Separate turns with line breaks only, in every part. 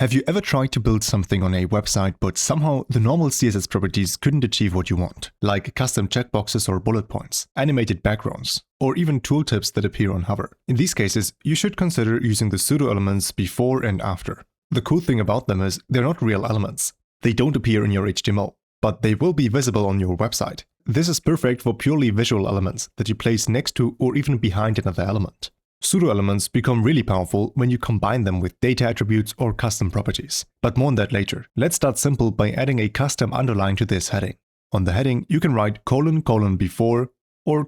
Have you ever tried to build something on a website, but somehow the normal CSS properties couldn't achieve what you want, like custom checkboxes or bullet points, animated backgrounds, or even tooltips that appear on hover? In these cases, you should consider using the pseudo-elements before and after. The cool thing about them is they're not real elements. They don't appear in your HTML, but they will be visible on your website. This is perfect for purely visual elements that you place next to or even behind another element. Pseudo-elements become really powerful when you combine them with data attributes or custom properties. But more on that later. Let's start simple by adding a custom underline to this heading. On the heading, you can write : before or :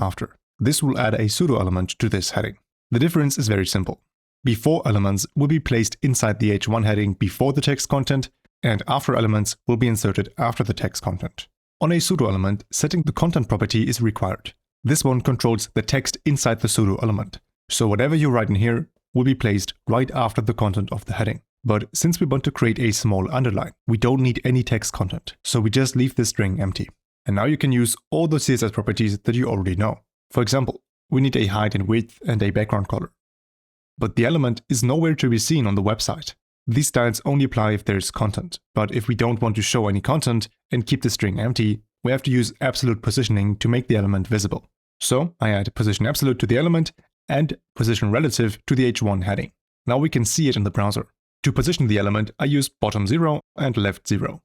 after. This will add a pseudo-element to this heading. The difference is very simple. Before elements will be placed inside the h1 heading before the text content, and after elements will be inserted after the text content. On a pseudo-element, setting the content property is required. This one controls the text inside the pseudo-element, so whatever you write in here will be placed right after the content of the heading. But since we want to create a small underline, we don't need any text content, so we just leave the string empty. And now you can use all the CSS properties that you already know. For example, we need a height and width and a background color. But the element is nowhere to be seen on the website. These styles only apply if there's content, but if we don't want to show any content and keep the string empty, we have to use absolute positioning to make the element visible. So I add position absolute to the element and position relative to the h1 heading. Now we can see it in the browser. To position the element, I use bottom 0 and left 0.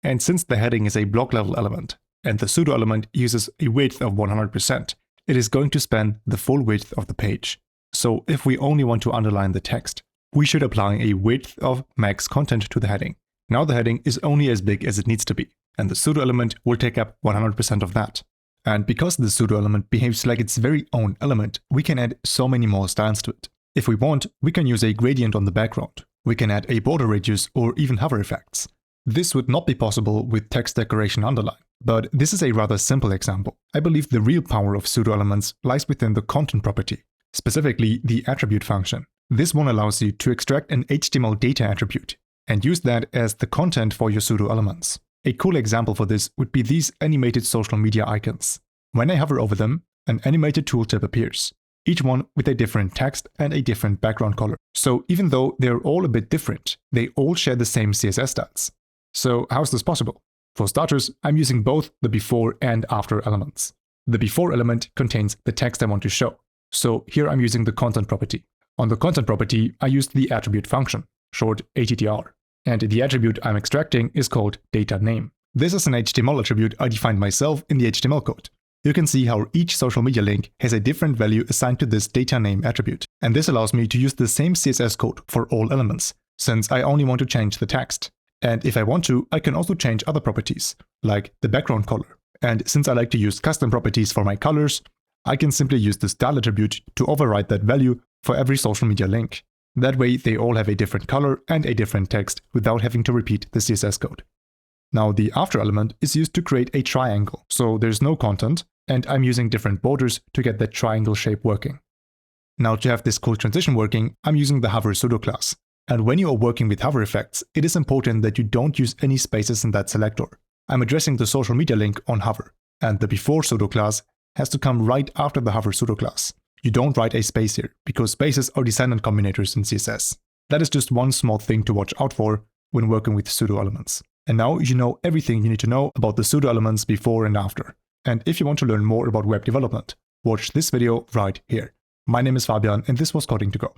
And since the heading is a block level element and the pseudo element uses a width of 100%, it is going to span the full width of the page. So if we only want to underline the text, we should apply a width of max content to the heading. Now the heading is only as big as it needs to be, and the pseudo element will take up 100% of that. And because the pseudo element behaves like its very own element, we can add so many more styles to it. If we want, we can use a gradient on the background. We can add a border radius or even hover effects. This would not be possible with text decoration underline, but this is a rather simple example. I believe the real power of pseudo elements lies within the content property, specifically the attribute function. This one allows you to extract an HTML data attribute and use that as the content for your pseudo elements. A cool example for this would be these animated social media icons. When I hover over them, an animated tooltip appears, each one with a different text and a different background color. So even though they're all a bit different, they all share the same CSS styles. So how's this possible? For starters, I'm using both the before and after elements. The before element contains the text I want to show. So here I'm using the content property. On the content property, I used the attribute function, short attr. And the attribute I'm extracting is called data name. This is an HTML attribute I defined myself in the HTML code. You can see how each social media link has a different value assigned to this data name attribute. And this allows me to use the same CSS code for all elements, since I only want to change the text. And if I want to, I can also change other properties, like the background color. And since I like to use custom properties for my colors, I can simply use the style attribute to override that value for every social media link. That way they all have a different color and a different text without having to repeat the CSS code. Now the after element is used to create a triangle, so there's no content, and I'm using different borders to get that triangle shape working. Now to have this cool transition working, I'm using the hover pseudo class. And when you are working with hover effects, it is important that you don't use any spaces in that selector. I'm addressing the social media link on hover, and the before pseudo class has to come right after the hover pseudo class. You don't write a space here, because spaces are descendant combinators in CSS. That is just one small thing to watch out for when working with pseudo elements. And now you know everything you need to know about the pseudo elements before and after. And if you want to learn more about web development, watch this video right here. My name is Fabian and this was Coding to Go.